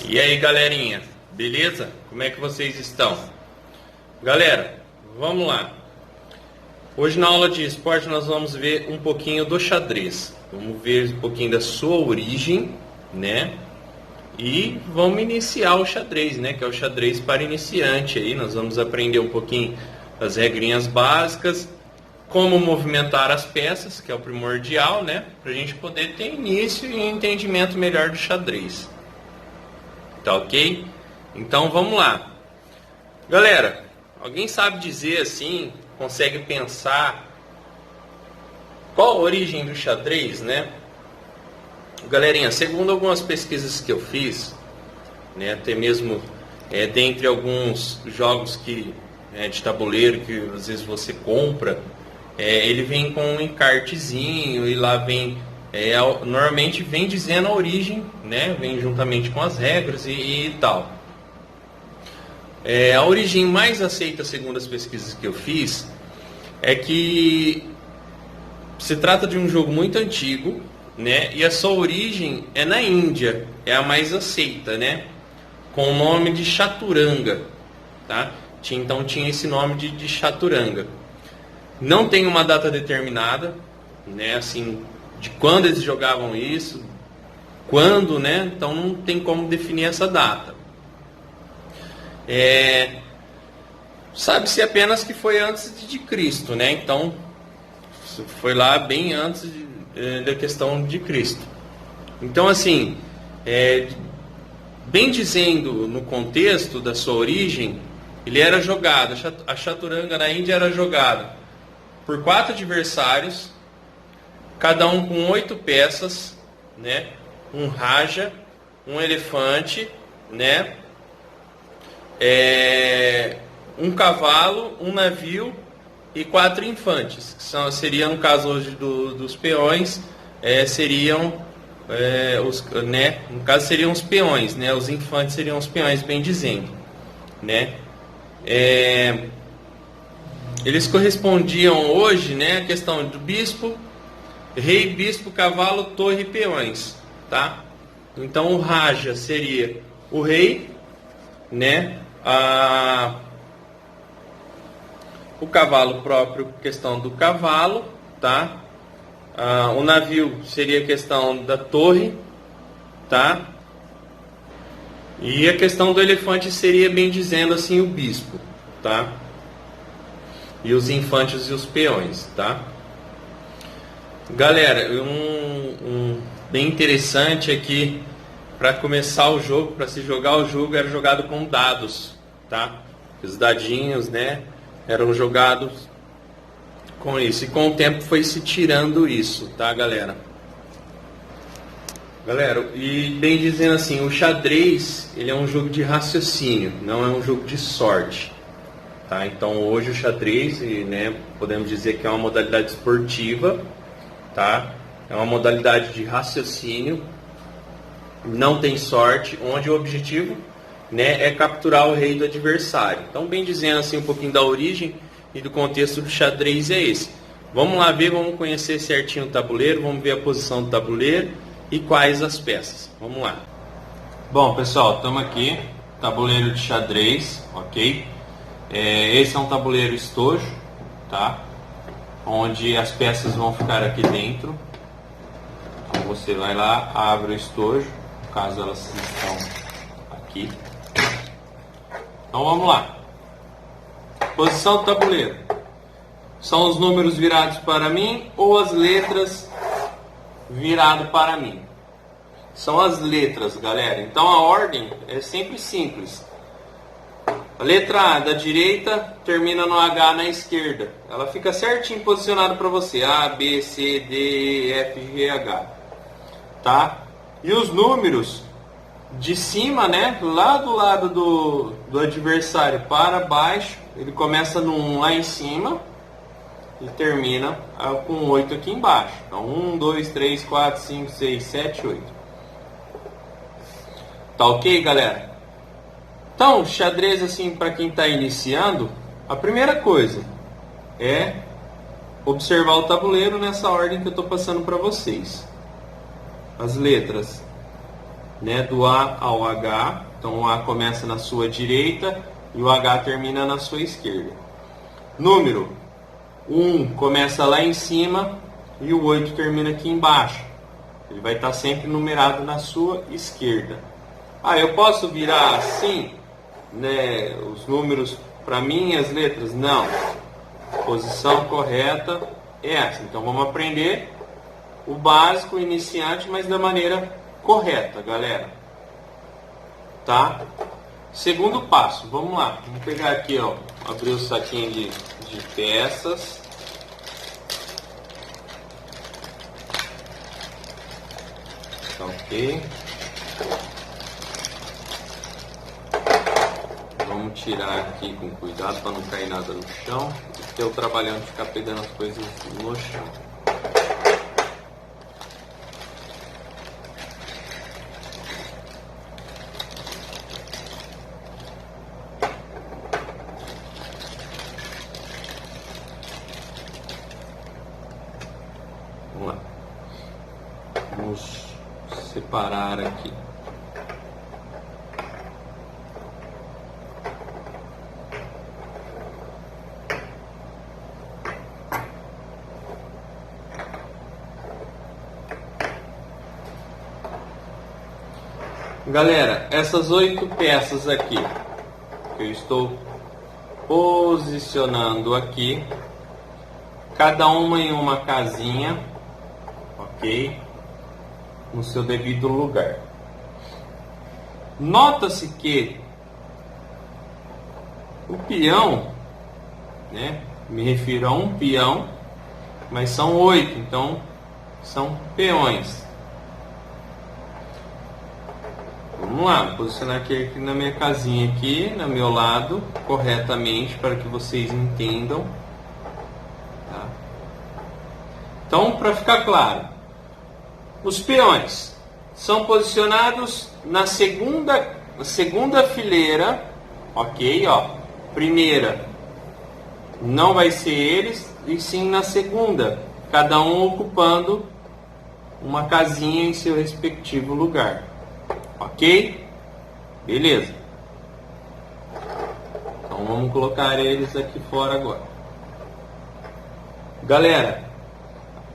E aí, galerinha, beleza? Como é que vocês estão? Galera, vamos lá. Hoje na aula de esporte nós vamos ver um pouquinho do xadrez. Vamos ver um pouquinho da sua origem, né? E vamos iniciar o xadrez, né? Que é o xadrez para iniciante aí. Nós vamos aprender um pouquinho das regrinhas básicas, como movimentar as peças, que é o primordial, né? Para a gente poder ter início e entendimento melhor do xadrez. Tá ok? Então vamos lá. Galera, alguém sabe dizer assim, consegue pensar qual a origem do xadrez, né? Galerinha, segundo algumas pesquisas que eu fiz, né, até mesmo dentre alguns jogos que de tabuleiro que às vezes você compra, ele vem com um encartezinho e lá vem normalmente vem dizendo a origem, né? Vem juntamente com as regras e tal. A origem mais aceita, segundo as pesquisas que eu fiz, é que se trata de um jogo muito antigo, né? E a sua origem é na Índia, é a mais aceita, né? Com o nome de chaturanga, tá? Então tinha esse nome de chaturanga. Não tem uma data determinada, né? Assim, de quando eles jogavam isso, quando, né? Então não tem como definir essa data. Sabe-se apenas que foi antes de Cristo, né? Então foi lá bem antes da questão de Cristo. Então assim, bem dizendo no contexto da sua origem, ele era jogado, a chaturanga na Índia era jogada por 4 adversários, cada um com 8 peças, né? Um raja, um elefante, né? Um cavalo, um navio e 4 infantes, que seriam, no caso hoje dos peões, seriam né? No caso seriam os peões, né? Os infantes seriam os peões, bem dizendo, né? Eles correspondiam hoje, né, a questão do bispo, rei, bispo, cavalo, torre e peões, tá? Então o raja seria o rei, né? O cavalo próprio, questão do cavalo, tá? O navio seria a questão da torre, tá? E a questão do elefante seria, bem dizendo assim, o bispo, tá? E os infantes e os peões, tá? Galera, bem interessante aqui, para começar o jogo, para se jogar o jogo, era jogado com dados, tá? Os dadinhos, né, eram jogados com isso. E com o tempo foi se tirando isso, tá, galera? Galera, e bem dizendo assim, o xadrez, ele é um jogo de raciocínio, não é um jogo de sorte. Tá? Então hoje o xadrez, né, podemos dizer que é uma modalidade esportiva, tá? É uma modalidade de raciocínio, não tem sorte, onde o objetivo, né, é capturar o rei do adversário. Então, bem dizendo assim um pouquinho da origem e do contexto do xadrez é esse. Vamos lá ver, vamos conhecer certinho o tabuleiro, vamos ver a posição do tabuleiro e quais as peças. Vamos lá. Bom, pessoal, estamos aqui, tabuleiro de xadrez, ok? Esse é um tabuleiro estojo, tá? Onde as peças vão ficar aqui dentro. Então você vai lá, abre o estojo, caso elas estão aqui. Então vamos lá. Posição do tabuleiro. São os números virados para mim ou as letras viradas para mim? São as letras, galera. Então a ordem é sempre simples. A letra A da direita termina no H na esquerda. Ela fica certinho posicionada para você. A, B, C, D, E, F, G, H. Tá? E os números de cima, né? Lá do lado do adversário para baixo. Ele começa no 1 lá em cima e termina com 8 aqui embaixo. Então 1, 2, 3, 4, 5, 6, 7, 8. Tá ok, galera? Então, xadrez, assim, para quem está iniciando, a primeira coisa é observar o tabuleiro nessa ordem que eu estou passando para vocês. As letras né, do A ao H. Então o A começa na sua direita e o H termina na sua esquerda. Número 1 começa lá em cima e o 8 termina aqui embaixo. Ele vai estar sempre numerado na sua esquerda. Ah, eu posso virar assim, né, os números para mim, as letras? Não. A posição correta é essa. Então vamos aprender o básico, o iniciante, mas da maneira correta, galera. Tá? Segundo passo, vamos lá. Vamos pegar aqui, ó, abrir o saquinho de peças. Tá, ok. Vamos tirar aqui com cuidado para não cair nada no chão. Porque eu trabalhando ficar pegando as coisas no chão. Vamos lá. Vamos separar aqui. Galera, essas 8 peças aqui que eu estou posicionando aqui, cada uma em uma casinha, ok? No seu devido lugar. Nota-se que o peão, né? Me refiro a um peão, mas são 8, então são peões. Vamos lá, posicionar aqui na minha casinha aqui, no meu lado, corretamente, para que vocês entendam. Tá? Então, para ficar claro, os peões são posicionados na segunda fileira, ok? Ó, primeira não vai ser eles, e sim na segunda, cada um ocupando uma casinha em seu respectivo lugar. Ok? Beleza. Então vamos colocar eles aqui fora agora. Galera,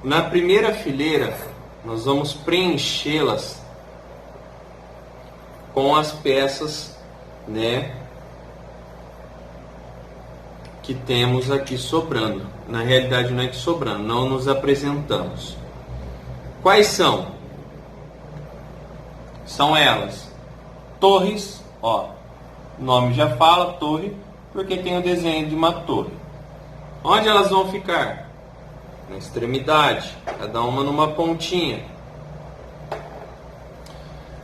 na primeira fileira nós vamos preenchê-las com as peças, né, que temos aqui sobrando. Na realidade não é que sobrando, não nos apresentamos. Quais são? São elas torres, ó, o nome já fala torre, porque tem o desenho de uma torre. Onde elas vão ficar? Na extremidade, cada uma numa pontinha.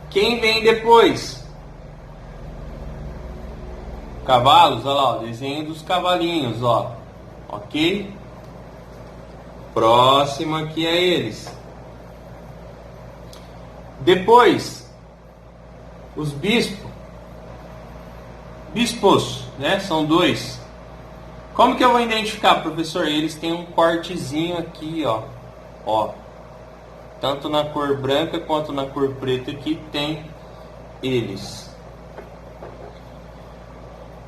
Quem vem depois? Cavalos, olha lá, o desenho dos cavalinhos, ó, ok? Próximo aqui a eles. Depois, os bispos, né? São 2. Como que eu vou identificar, professor? Eles têm um cortezinho aqui, ó. Tanto na cor branca quanto na cor preta aqui tem eles.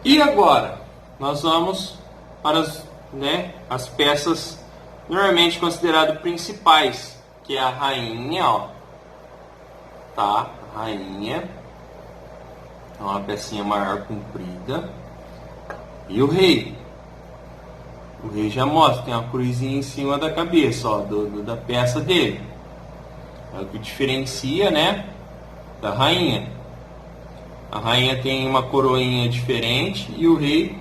E agora, nós vamos para as peças normalmente consideradas principais, que é a rainha, ó. Tá? A rainha. É uma pecinha maior, comprida. E o rei. O rei já mostra, tem uma cruzinha em cima da cabeça, ó, da peça dele. É o que diferencia, né, da rainha. A rainha tem uma coroinha diferente e o rei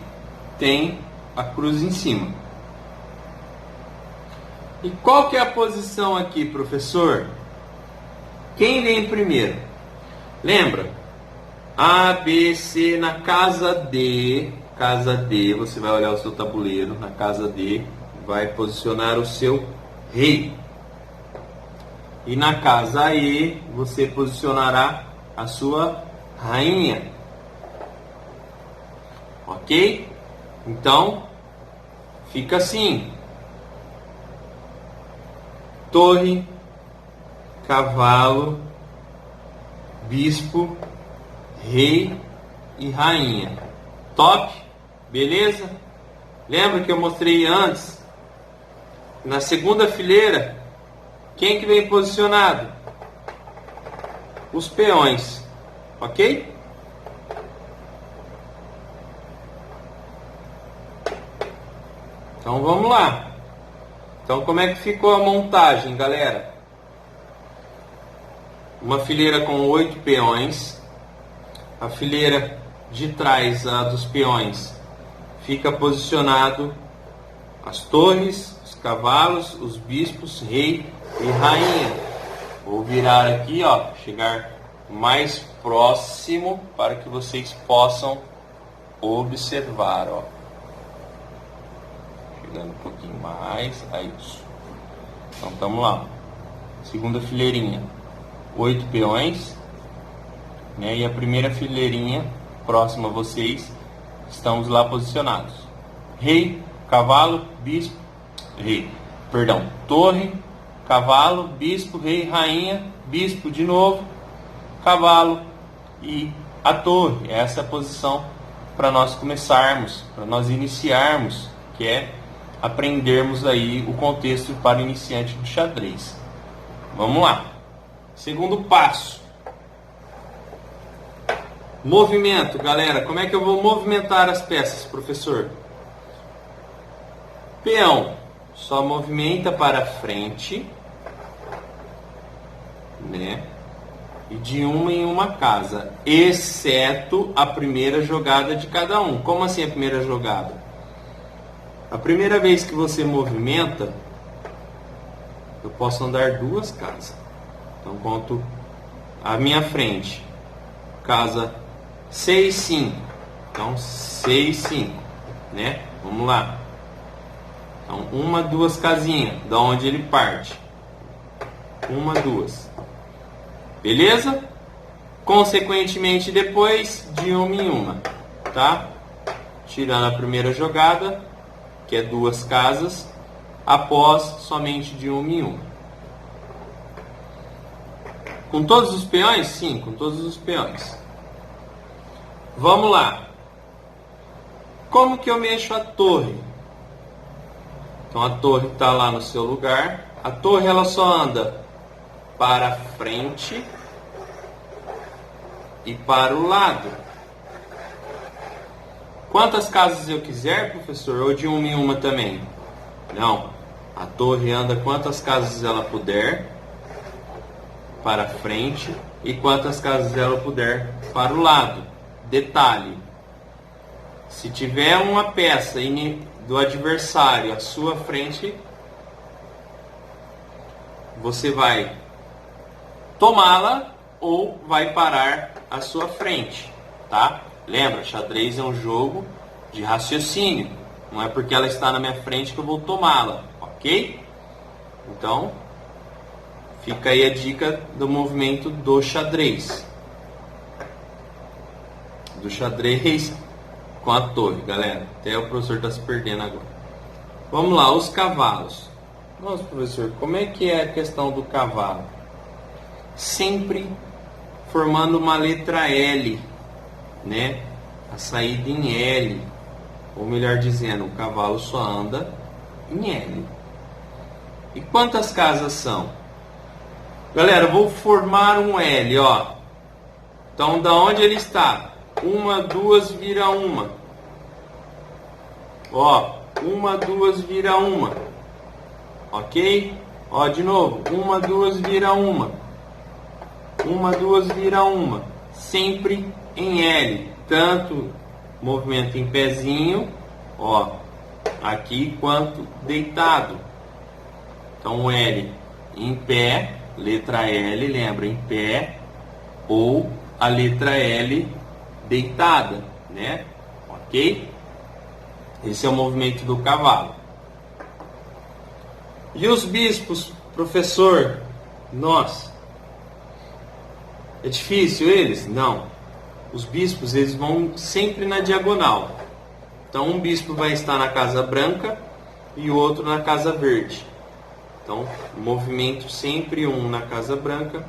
tem a cruz em cima. E qual que é a posição aqui, professor? Quem vem primeiro? Lembra? A, B, C, na casa D, você vai olhar o seu tabuleiro, na casa D, vai posicionar o seu rei. E na casa E, você posicionará a sua rainha. Ok? Então, fica assim. Torre, cavalo, bispo, rei e rainha. Top? Beleza? Lembra que eu mostrei antes? Na segunda fileira, quem que vem posicionado? Os peões. Ok? Então vamos lá. Então como é que ficou a montagem, galera? Uma fileira com 8 peões. A fileira de trás, a dos peões, fica posicionado as torres, os cavalos, os bispos, rei e rainha. Vou virar aqui, ó, chegar mais próximo para que vocês possam observar, ó. Chegando um pouquinho mais, aí isso. Então estamos lá. Segunda fileirinha, 8 peões, né? E a primeira fileirinha próxima a vocês, estamos lá posicionados. Rei, cavalo, bispo, rei. Perdão, torre, cavalo, bispo, rei, rainha, bispo de novo, cavalo e a torre. Essa é a posição para nós começarmos, para nós iniciarmos, que é aprendermos aí o contexto para iniciante do xadrez. Vamos lá. Segundo passo. Movimento, galera. Como é que eu vou movimentar as peças, professor? Peão só movimenta para frente, né? E de uma em uma casa, exceto a primeira jogada de cada um. Como assim a primeira jogada? A primeira vez que você movimenta, eu posso andar 2 casas. Então conto a minha frente, casa 6, 5. Então 6, 5, né? Vamos lá. Então 1, 2 casinhas, da onde ele parte. 1, 2. Beleza? Consequentemente depois de uma em uma, tá? Tirando a primeira jogada, que é 2 casas, após somente de uma em uma. Com todos os peões? Sim, com todos os peões. Vamos lá. Como que eu mexo a torre? Então a torre está lá no seu lugar. A torre ela só anda para frente e para o lado. Quantas casas eu quiser, professor? Ou de uma em uma também? Não. A torre anda quantas casas ela puder para frente e quantas casas ela puder para o lado. Detalhe: se tiver uma peça do adversário à sua frente, você vai tomá-la ou vai parar à sua frente, tá? Lembra, xadrez é um jogo de raciocínio. Não é porque ela está na minha frente que eu vou tomá-la, ok? Então, fica aí a dica do movimento do xadrez. Do xadrez com a torre, galera. Até o professor está se perdendo agora. Vamos lá, os cavalos. Nossa, professor, como é que é a questão do cavalo? Sempre formando uma letra L, né? A saída em L. Ou melhor dizendo, o cavalo só anda em L. E quantas casas são? Galera, eu vou formar um L, ó. Então, da onde ele está? 1, 2, vira 1. Ó, 1, 2, vira 1. Ok? Ó, de novo. 1, 2, vira 1. 1, 2, vira 1. Sempre em L. Tanto movimento em pezinho, ó, aqui, quanto deitado. Então, L em pé, letra L, lembra, em pé, ou a letra L deitada, né? Ok? Esse é o movimento do cavalo. E os bispos, professor? Nossa, é difícil eles? Não. Os bispos, eles vão sempre na diagonal. Então, um bispo vai estar na casa branca e o outro na casa verde. Então, movimento sempre um na casa branca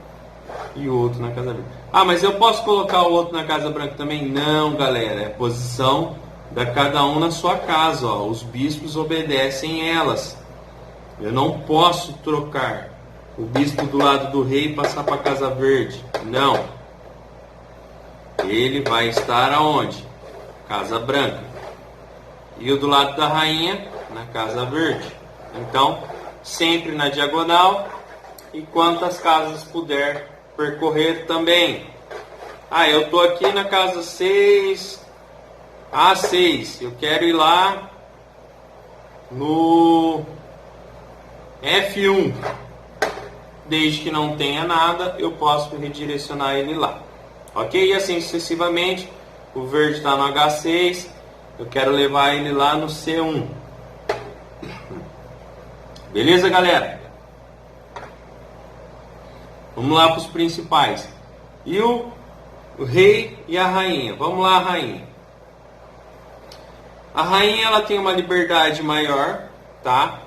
e o outro na casa verde. Ah, mas eu posso colocar o outro na casa branca também? Não, galera, é posição da cada um na sua casa, ó. Os bispos obedecem elas. Eu não posso trocar o bispo do lado do rei e passar para a casa verde. Não. Ele vai estar aonde? Casa branca. E o do lado da rainha na casa verde. Então, sempre na diagonal e quantas casas puder percorrer também. Ah, eu estou aqui na casa 6, A6. Eu quero ir lá no F1. Desde que não tenha nada, eu posso redirecionar ele lá. Ok? E assim sucessivamente. O verde está no H6. Eu quero levar ele lá no C1. Beleza, galera? Vamos lá para os principais. E o rei e a rainha. Vamos lá, a rainha. A rainha, ela tem uma liberdade maior, tá?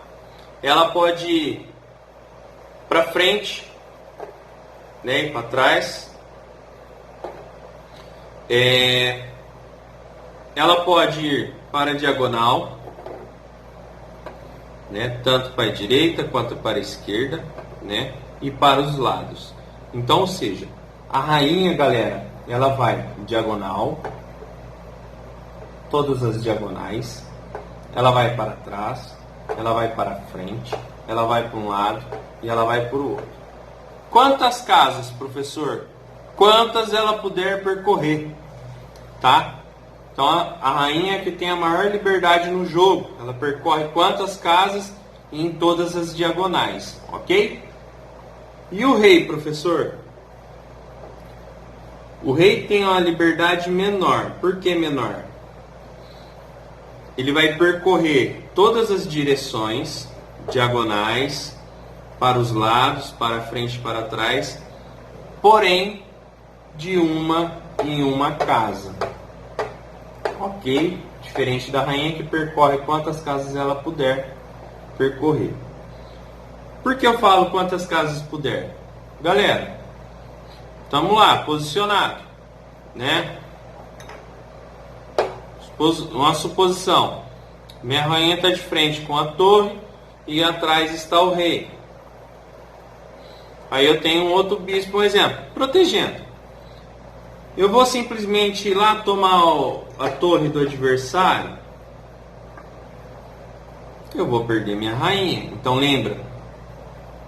Ela pode ir para frente, né, e para trás. Ela pode ir para a diagonal, né, tanto para a direita quanto para a esquerda, né, e para os lados. Então, ou seja, a rainha, galera, ela vai diagonal, todas as diagonais, ela vai para trás, ela vai para frente, ela vai para um lado e ela vai para o outro. Quantas casas, professor? Quantas ela puder percorrer, tá? Então a rainha é que tem a maior liberdade no jogo. Ela percorre quantas casas em todas as diagonais, ok? E o rei, professor? O rei tem uma liberdade menor. Por que menor? Ele vai percorrer todas as direções diagonais, para os lados, para frente e para trás, porém de uma em uma casa. Ok? Diferente da rainha que percorre quantas casas ela puder percorrer. Por que eu falo quantas casas puder? Galera, estamos lá, posicionado, né? Uma suposição. Minha rainha está de frente com a torre e atrás está o rei. Aí eu tenho um outro bispo, um exemplo, protegendo. Eu vou simplesmente ir lá tomar a torre do adversário. Eu vou perder minha rainha. Então lembra,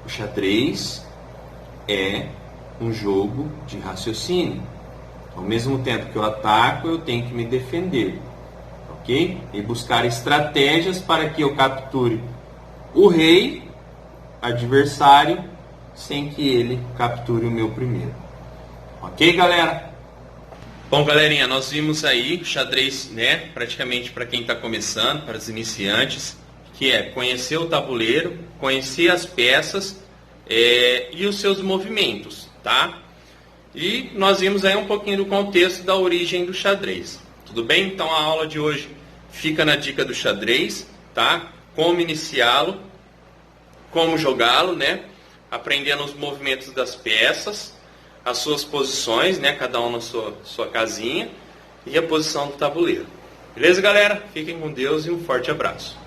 o xadrez é um jogo de raciocínio. Ao mesmo tempo que eu ataco, eu tenho que me defender. Ok? E buscar estratégias para que eu capture o rei adversário sem que ele capture o meu primeiro. Ok, galera? Bom, galerinha, nós vimos aí xadrez, né, praticamente para quem está começando, para os iniciantes, que é conhecer o tabuleiro, conhecer as peças e os seus movimentos, tá? E nós vimos aí um pouquinho do contexto da origem do xadrez. Tudo bem? Então a aula de hoje fica na dica do xadrez, tá? Como iniciá-lo, como jogá-lo, né? Aprendendo os movimentos das peças, as suas posições, né? Cada um na sua casinha e a posição do tabuleiro. Beleza, galera? Fiquem com Deus e um forte abraço.